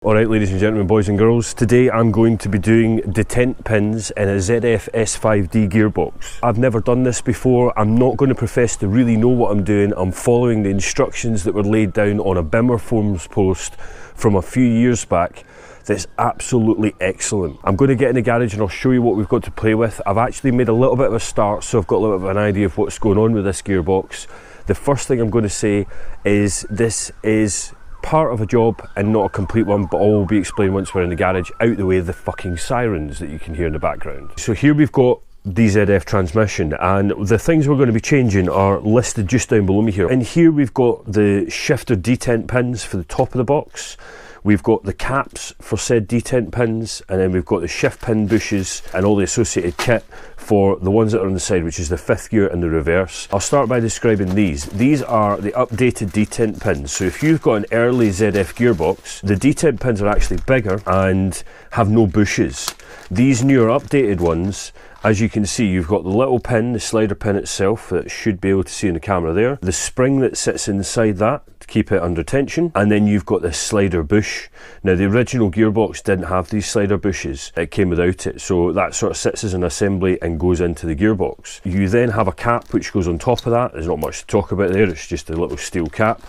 Alright, ladies and gentlemen, boys and girls, today I'm going to be doing detent pins in a ZF S5D gearbox. I've never done this before. I'm not going to profess to really know what I'm doing. I'm following the instructions that were laid down on a Bimmer forums post from a few years back. That's absolutely excellent. I'm going to get in the garage and I'll show you what we've got to play with. I've actually made a little bit of a start, so I've got a little bit of an idea of what's going on with this gearbox. The first thing I'm going to say is this is part of a job and not a complete one, but all will be explained once we're in the garage. Out the way of the fucking sirens that you can hear in the background. So here we've got DZF transmission, and the things we're going to be changing are listed just down below me here. And here we've got the shifter detent pins for the top of the box. We've got the caps for said detent pins, and then we've got the shift pin bushes and all the associated kit for the ones that are on the side, which is the fifth gear and the reverse. I'll start by describing these. These are the updated detent pins. So if you've got an early ZF gearbox, the detent pins are actually bigger and have no bushes. These newer updated ones, as you can see, you've got the little pin, the slider pin itself, that should be able to see in the camera there, the spring that sits inside that to keep it under tension, and then you've got this slider bush. Now the original gearbox didn't have these slider bushes, it came without it, so that sort of sits as an assembly and goes into the gearbox. You then have a cap which goes on top of that. There's not much to talk about there, it's just a little steel cap.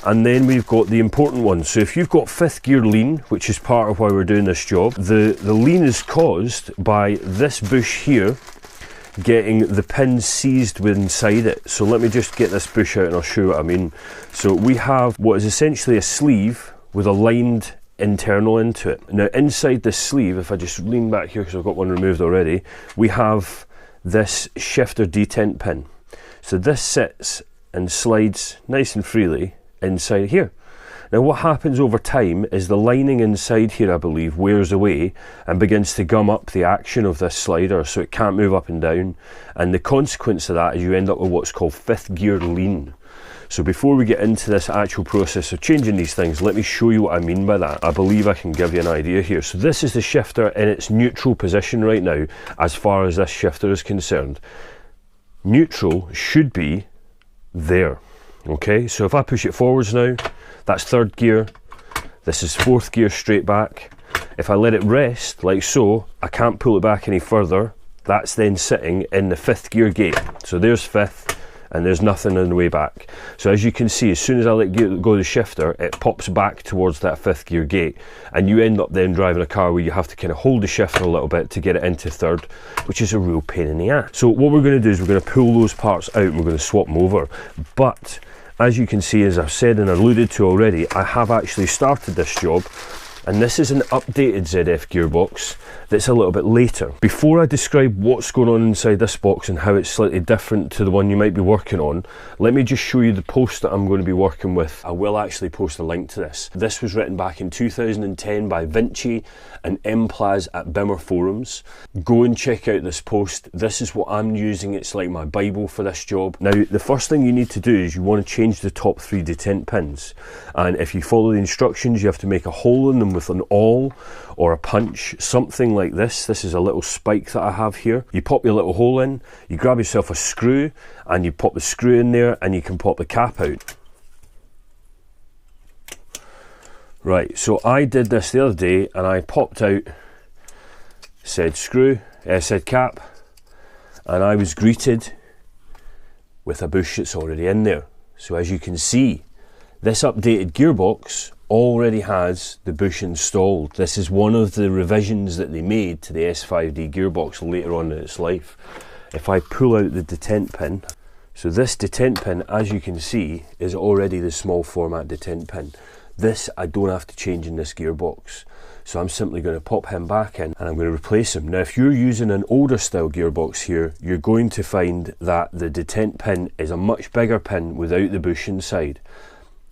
And then we've got the important ones. So if you've got fifth gear lean, which is part of why we're doing this job, the lean is caused by this bush here getting the pin seized inside it. So let me just get this bush out and I'll show you what I mean. So we have what is essentially a sleeve with a lined internal into it. Now inside this sleeve, if I just lean back here because I've got one removed already, we have this shifter detent pin. So this sits and slides nice and freely inside here. Now what happens over time is the lining inside here, I believe, wears away and begins to gum up the action of this slider, so it can't move up and down, and the consequence of that is you end up with what's called fifth gear lean. So before we get into this actual process of changing these things, let me show you what I mean by that. I believe I can give you an idea here. So this is the shifter in its neutral position right now as far as this shifter is concerned. Neutral should be there. Okay, so if I push it forwards now, that's third gear, this is fourth gear straight back. If I let it rest like so, I can't pull it back any further. That's then sitting in the fifth gear gate. So there's fifth and there's nothing on the way back. So as you can see, as soon as I let go of the shifter, it pops back towards that fifth gear gate, and you end up then driving a car where you have to kind of hold the shifter a little bit to get it into third, which is a real pain in the ass. So what we're going to do is we're going to pull those parts out and we're going to swap them over. But as you can see, as I've said and alluded to already, I have actually started this job, and this is an updated ZF gearbox that's a little bit later. Before I describe what's going on inside this box and how it's slightly different to the one you might be working on, let me just show you the post that I'm going to be working with. I will actually post a link to this. This was written back in 2010 by Vinci and Mplaz at Bimmer forums. Go and check out this post. This is what I'm using. It's like my Bible for this job. Now, the first thing you need to do is you want to change the top three detent pins. And if you follow the instructions, you have to make a hole in them with an awl or a punch, something like this. This is a little spike that I have here. You pop your little hole in, you grab yourself a screw and you pop the screw in there and you can pop the cap out. Right, so I did this the other day and I popped out said said cap, and I was greeted with a bush that's already in there. So as you can see, this updated gearbox already has the bush installed. This is one of the revisions that they made to the S5D gearbox later on in its life. If I pull out the detent pin, so this detent pin, as you can see, is already the small format detent pin. This I don't have to change in this gearbox. So I'm simply going to pop him back in and I'm going to replace him. Now if you're using an older style gearbox here, you're going to find that the detent pin is a much bigger pin without the bush inside.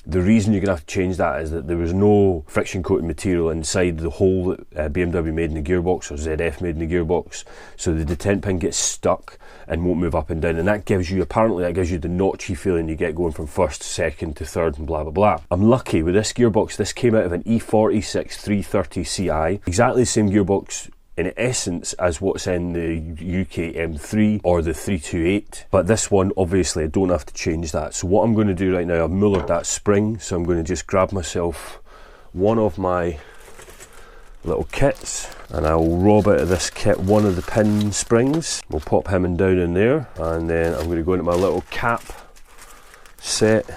The reason you're going to have to change that is that there was no friction coating material inside the hole that BMW made in the gearbox, or ZF made in the gearbox, so the detent pin gets stuck and won't move up and down, and that gives you, apparently that gives you the notchy feeling you get going from first, second to third and blah blah blah. I'm lucky with this gearbox. This came out of an E46 330 Ci, exactly the same gearbox in essence as what's in the UK M3 or the 328, but this one obviously I don't have to change that. So what I'm going to do right now, I've mullered that spring, so I'm going to just grab myself one of my little kits, and I'll rob out of this kit one of the pin springs. We'll pop him down in there, and then I'm going to go into my little cap set,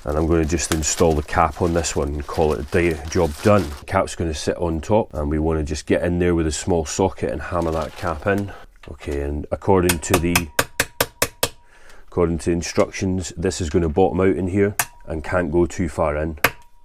and I'm going to just install the cap on this one and call it a job done. The cap's going to sit on top, and we want to just get in there with a small socket and hammer that cap in. Okay, and according to instructions, this is going to bottom out in here and can't go too far in.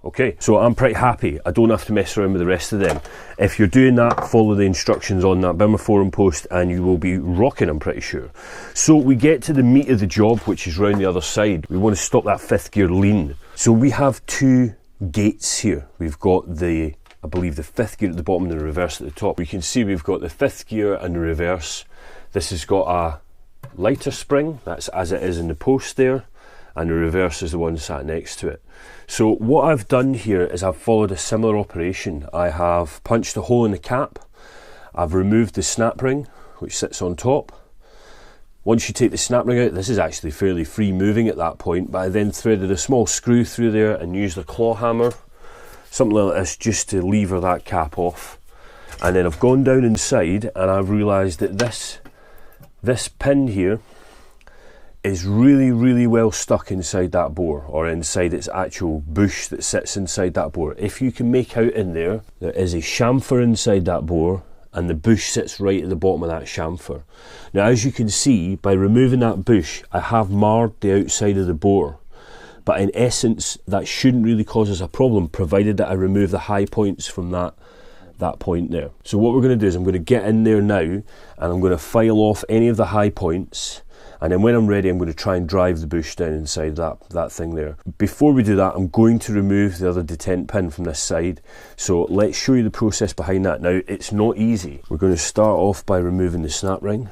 Okay, so I'm pretty happy. I don't have to mess around with the rest of them. If you're doing that, follow the instructions on that Bimmer forum post and you will be rocking, I'm pretty sure. So we get to the meat of the job, which is round the other side. We want to stop that fifth gear lean. So we have two gates here. We've got I believe the fifth gear at the bottom and the reverse at the top. We can see we've got the fifth gear and the reverse. This has got a lighter spring, that's as it is in the post there, and the reverse is the one sat next to it. So what I've done here is I've followed a similar operation. I have punched a hole in the cap, I've removed the snap ring which sits on top. Once you take the snap ring out, this is actually fairly free moving at that point, but I then threaded a small screw through there and used a claw hammer, something like this, just to lever that cap off. And then I've gone down inside and I've realised that this pin here is really well stuck inside that bore, or inside its actual bush that sits inside that bore. If you can make out in there, there is a chamfer inside that bore and the bush sits right at the bottom of that chamfer. Now as you can see, by removing that bush, I have marred the outside of the bore, but in essence that shouldn't really cause us a problem, provided that I remove the high points from that point there. So what we're going to do is I'm going to get in there now and I'm going to file off any of the high points, and then when I'm ready I'm going to try and drive the bush down inside that thing there. Before we do that, I'm going to remove the other detent pin from this side, so let's show you the process behind that. Now it's not easy. We're going to start off by removing the snap ring.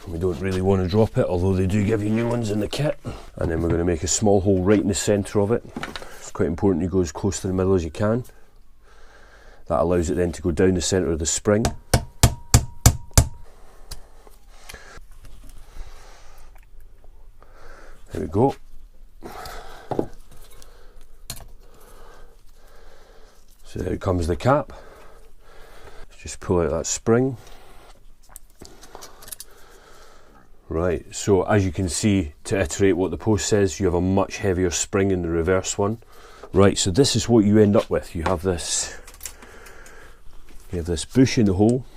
We don't really want to drop it, although they do give you new ones in the kit. And then we're going to make a small hole right in the centre of it. It's quite important you go as close to the middle as you can. That allows it then to go down the centre of the spring. There we go. So there comes the cap. Let's just pull out that spring. Right, so as you can see, to iterate what the post says, you have a much heavier spring in the reverse one. Right, so this is what you end up with. You have this bush in the hole,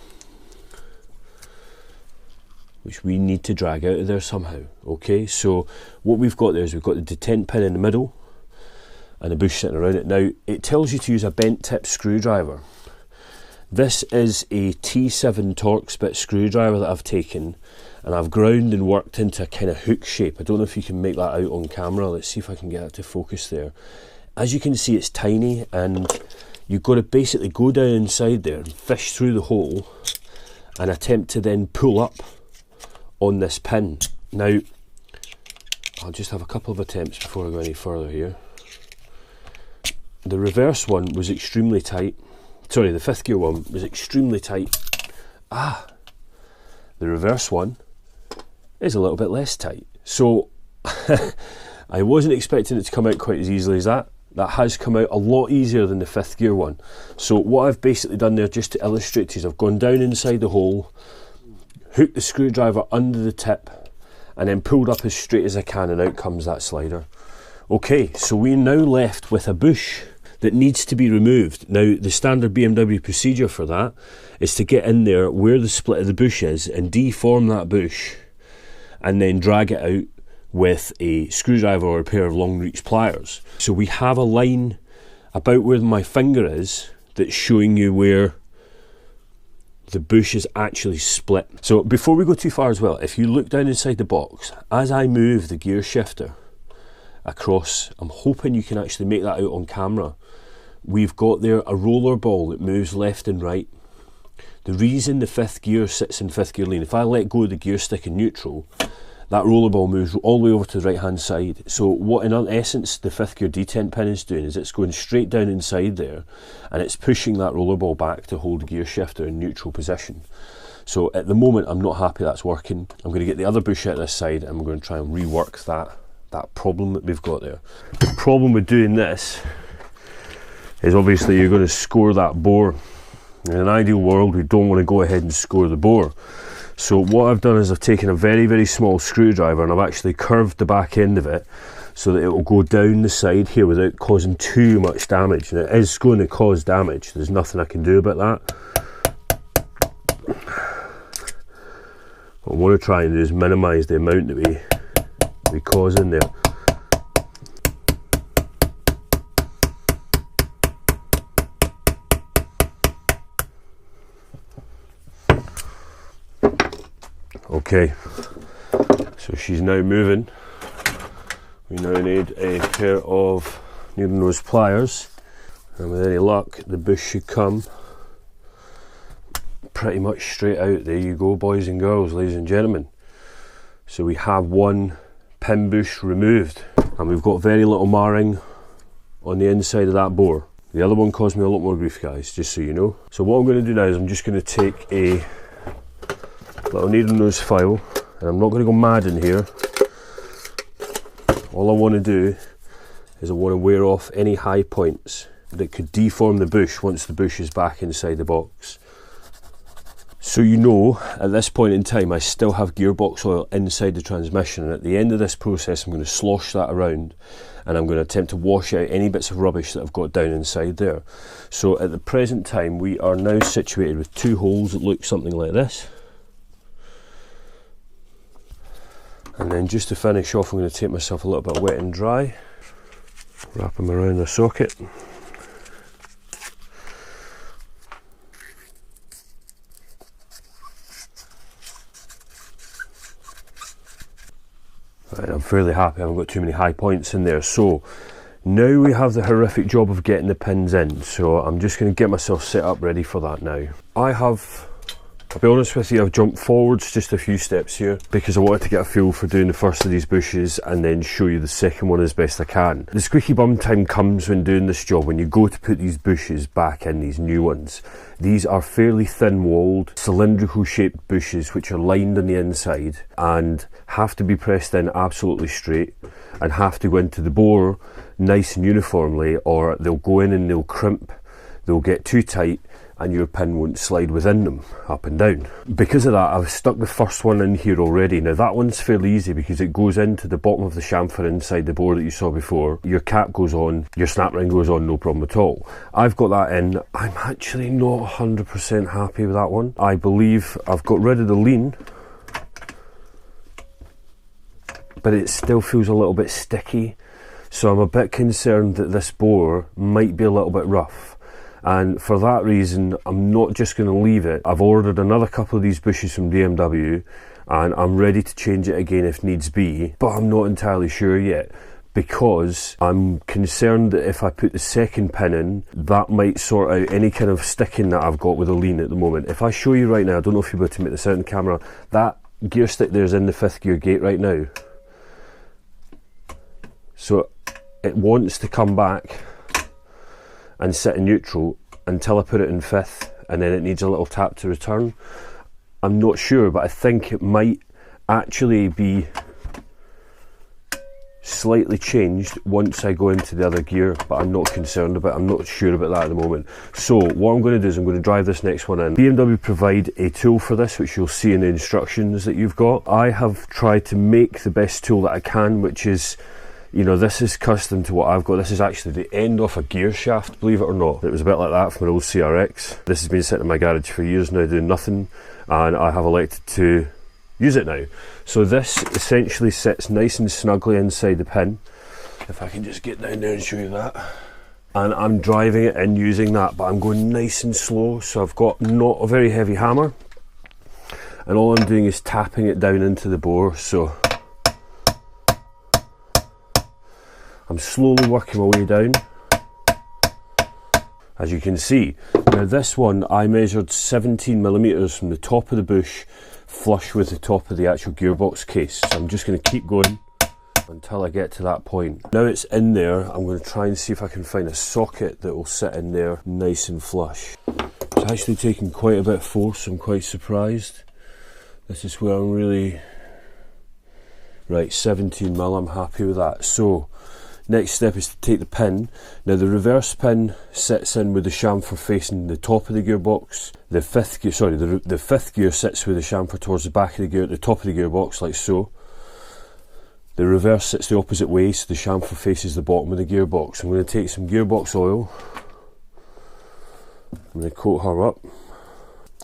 which we need to drag out of there somehow. Okay, so what we've got there is we've got the detent pin in the middle and the bush sitting around it. Now, it tells you to use a bent tip screwdriver. This is a T7 Torx bit screwdriver that I've taken and I've ground and worked into a kind of hook shape. I don't know if you can make that out on camera. Let's see if I can get it to focus there. As you can see, it's tiny and you've got to basically go down inside there and fish through the hole and attempt to then pull up on this pin. Now, I'll just have a couple of attempts before I go any further here. The reverse one was extremely tight. Sorry, the fifth gear one was extremely tight. The reverse one is a little bit less tight. So I wasn't expecting it to come out quite as easily as that. That has come out a lot easier than the fifth gear one. So what I've basically done there, just to illustrate, is I've gone down inside the hole, hooked the screwdriver under the tip, and then pulled up as straight as I can, and out comes that slider. Okay, so we're now left with a bush that needs to be removed. Now, the standard BMW procedure for that is to get in there where the split of the bush is and deform that bush and then drag it out with a screwdriver or a pair of long reach pliers. So we have a line about where my finger is that's showing you where the bush is actually split. So before we go too far as well, if you look down inside the box, as I move the gear shifter across, I'm hoping you can actually make that out on camera, we've got there a roller ball that moves left and right. The reason the fifth gear sits in fifth gear lean, if I let go of the gear stick in neutral, that roller ball moves all the way over to the right hand side. So what in essence the fifth gear detent pin is doing is it's going straight down inside there and it's pushing that roller ball back to hold the gear shifter in neutral position. So at the moment I'm not happy that's working. I'm going to get the other bush out this side and we're going to try and rework that problem that we've got there. The problem with doing this is obviously you're going to score that bore. In an ideal world we don't want to go ahead and score the bore. So what I've done is I've taken a very, very small screwdriver and I've actually curved the back end of it so that it will go down the side here without causing too much damage. And it is going to cause damage, there's nothing I can do about that. What I want to try and do is minimise the amount that we cause in there. Okay, so she's now moving. We now need a pair of needle nose pliers, and with any luck the bush should come pretty much straight out. There you go, boys and girls, ladies and gentlemen. So we have one pin bush removed and we've got very little marring on the inside of that bore. The other one caused me a lot more grief, guys, just so you know. So what I'm going to do now is I'm just going to take a little needle nose file, and I'm not going to go mad in here. All I want to do is I want to wear off any high points that could deform the bush once the bush is back inside the box. So you know, at this point in time I still have gearbox oil inside the transmission, and at the end of this process I'm going to slosh that around and I'm going to attempt to wash out any bits of rubbish that I've got down inside there. So at the present time we are now situated with two holes that look something like this. And then just to finish off I'm going to take myself a little bit wet and dry, wrap them around the socket. Right, I'm fairly happy I haven't got too many high points in there. So now we have the horrific job of getting the pins in, so I'm just going to get myself set up ready for that now. I'll be honest with you, I've jumped forwards just a few steps here because I wanted to get a feel for doing the first of these bushes and then show you the second one as best I can. The squeaky bum time comes when doing this job, when you go to put these bushes back in, these new ones. These are fairly thin walled, cylindrical shaped bushes which are lined on the inside and have to be pressed in absolutely straight and have to go into the bore nice and uniformly, or they'll go in and they'll crimp, they'll get too tight and your pin won't slide within them up and down. Because of that I've stuck the first one in here already. Now that one's fairly easy because it goes into the bottom of the chamfer inside the bore that you saw before. Your cap goes on, your snap ring goes on, no problem at all. I've got that in. I'm actually not 100% happy with that one. I believe I've got rid of the lean, but it still feels a little bit sticky. So I'm a bit concerned that this bore might be a little bit rough. And for that reason, I'm not just going to leave it. I've ordered another couple of these bushes from BMW and I'm ready to change it again if needs be, but I'm not entirely sure yet because I'm concerned that if I put the second pin in, that might sort out any kind of sticking that I've got with the lean at the moment. If I show you right now, I don't know if you'll be able to make this out on camera, that gear stick there's in the 5th gear gate right now. So it wants to come back and sit in neutral until I put it in 5th, and then it needs a little tap to return. I'm not sure, but I think it might actually be slightly changed once I go into the other gear, but I'm not concerned about it. I'm not sure about that at the moment. So what I'm going to do is I'm going to drive this next one in. BMW provide a tool for this, which you'll see in the instructions that you've got. I have tried to make the best tool that I can, which is, you know, this is custom to what I've got. This is actually the end of a gear shaft, believe it or not. It was a bit like that from an old CRX. This has been sitting in my garage for years now doing nothing, and I have elected to use it now. So this essentially sits nice and snugly inside the pin. If I can just get down there and show you that. And I'm driving it in using that, but I'm going nice and slow, so I've got not a very heavy hammer. And all I'm doing is tapping it down into the bore, so I'm slowly working my way down, as you can see. Now this one I measured 17mm from the top of the bush flush with the top of the actual gearbox case. So I'm just going to keep going until I get to that point. Now it's in there, I'm going to try and see if I can find a socket that will sit in there nice and flush. It's actually taking quite a bit of force. I'm quite surprised. This is where I'm really... Right, 17mm, I'm happy with that. So, next step is to take the pin. Now the reverse pin sits in with the chamfer facing the top of the gearbox. The fifth gear sits with the chamfer towards the back of the gear, at the top of the gearbox, like so. The reverse sits the opposite way, so the chamfer faces the bottom of the gearbox. I'm going to take some gearbox oil. I'm going to coat her up,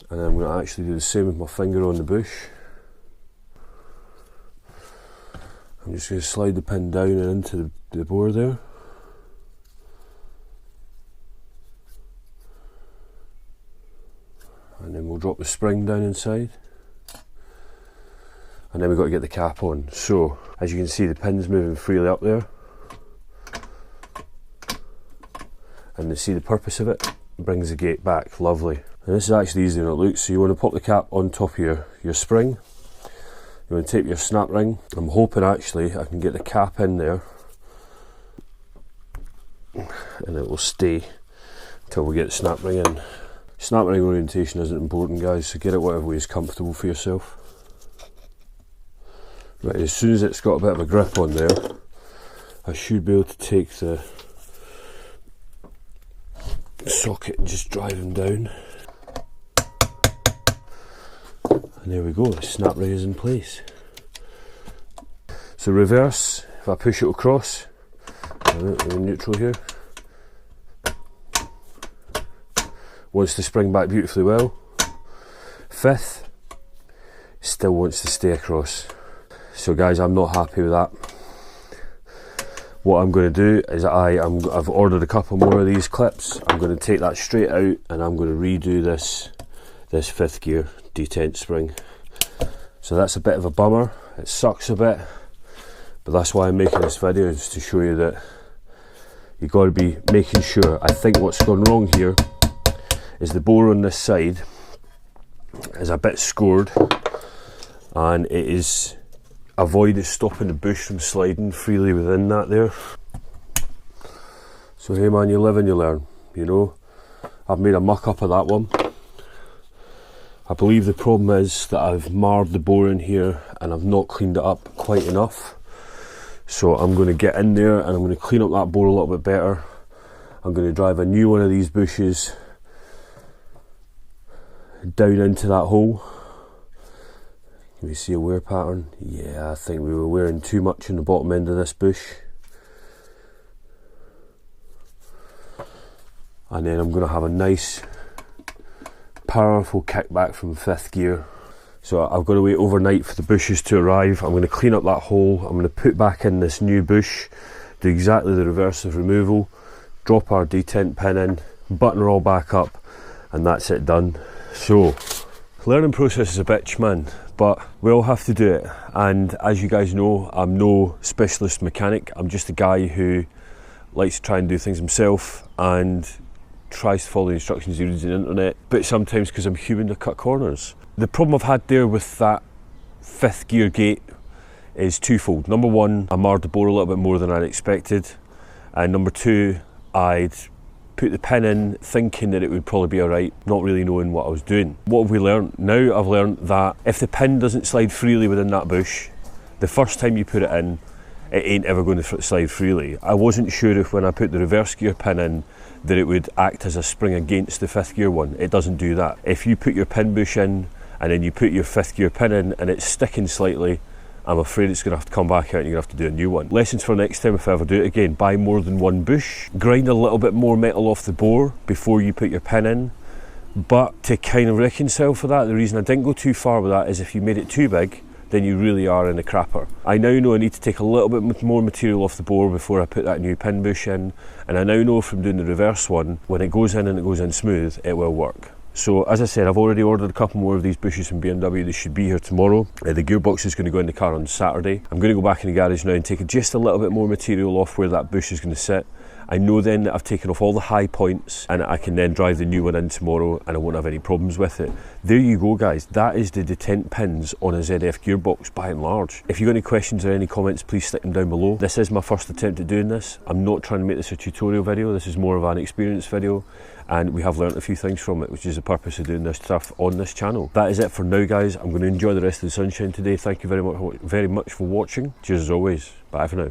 and I'm going to actually do the same with my finger on the bush. I'm just going to slide the pin down and into the bore there. And then we'll drop the spring down inside. And then we've got to get the cap on. So, as you can see, the pin's moving freely up there. And you see the purpose of it? It brings the gate back, lovely. And this is actually easier than it looks. So you want to pop the cap on top of your spring. You want to take your snap ring. I'm hoping actually I can get the cap in there and it will stay until we get the snap ring in. Snap ring orientation isn't important, guys, so get it whatever way is comfortable for yourself. Right, as soon as it's got a bit of a grip on there, I should be able to take the socket and just drive them down. And there we go, the snap ring is in place. So reverse, if I push it across, I'm in neutral here, wants to spring back beautifully well. Fifth, still wants to stay across. So guys, I'm not happy with that. What I'm going to do is I've ordered a couple more of these clips. I'm going to take that straight out and I'm going to redo this fifth gear detent spring. So that's a bit of a bummer. It sucks a bit, but that's why I'm making this video, is to show you that you've got to be making sure. I think what's gone wrong here is the bore on this side is a bit scored, and it is avoided stopping the bush from sliding freely within that there. So hey man, you live and you learn, you know. I've made a muck up of that one. I believe the problem is that I've marred the bore in here and I've not cleaned it up quite enough. So I'm going to get in there and I'm going to clean up that bore a little bit better. I'm going to drive a new one of these bushes down into that hole. Can we see a wear pattern? Yeah, I think we were wearing too much in the bottom end of this bush. And then I'm going to have a nice powerful kickback from fifth gear. So I've got to wait overnight for the bushes to arrive. I'm going to clean up that hole. I'm going to put back in this new bush, do exactly the reverse of removal, drop our detent pin in, button her all back up, and that's it done. So learning process is a bitch, man, but we all have to do it. And as you guys know, I'm no specialist mechanic. I'm just a guy who likes to try and do things himself and tries to follow the instructions he reads on the internet, but sometimes, because I'm human, I cut corners. The problem I've had there with that fifth gear gate is twofold. Number one, I marred the bore a little bit more than I'd expected, and number two, I'd put the pin in thinking that it would probably be alright, not really knowing what I was doing. What have we learned? Now I've learned that if the pin doesn't slide freely within that bush, the first time you put it in, it ain't ever going to slide freely. I wasn't sure if when I put the reverse gear pin in that it would act as a spring against the fifth gear one. It doesn't do that. If you put your pin bush in and then you put your fifth gear pin in and it's sticking slightly, I'm afraid it's going to have to come back out and you're going to have to do a new one. Lessons for next time if I ever do it again: buy more than one bush, grind a little bit more metal off the bore before you put your pin in. But to kind of reconcile for that, the reason I didn't go too far with that is if you made it too big, then you really are in a crapper. I now know I need to take a little bit more material off the bore before I put that new pin bush in, and I now know from doing the reverse one, when it goes in and it goes in smooth, it will work. So as I said, I've already ordered a couple more of these bushes from BMW. They should be here tomorrow. The gearbox is going to go in the car on Saturday. I'm going to go back in the garage now and take just a little bit more material off where that bush is going to sit, I know then that I've taken off all the high points and I can then drive the new one in tomorrow and I won't have any problems with it. There you go guys, that is the detent pins on a ZF gearbox by and large. If you've got any questions or any comments, please stick them down below. This is my first attempt at doing this. I'm not trying to make this a tutorial video, this is more of an experience video, and we have learnt a few things from it, which is the purpose of doing this stuff on this channel. That is it for now guys. I'm going to enjoy the rest of the sunshine today. Thank you very much for watching. Cheers as always. Bye for now.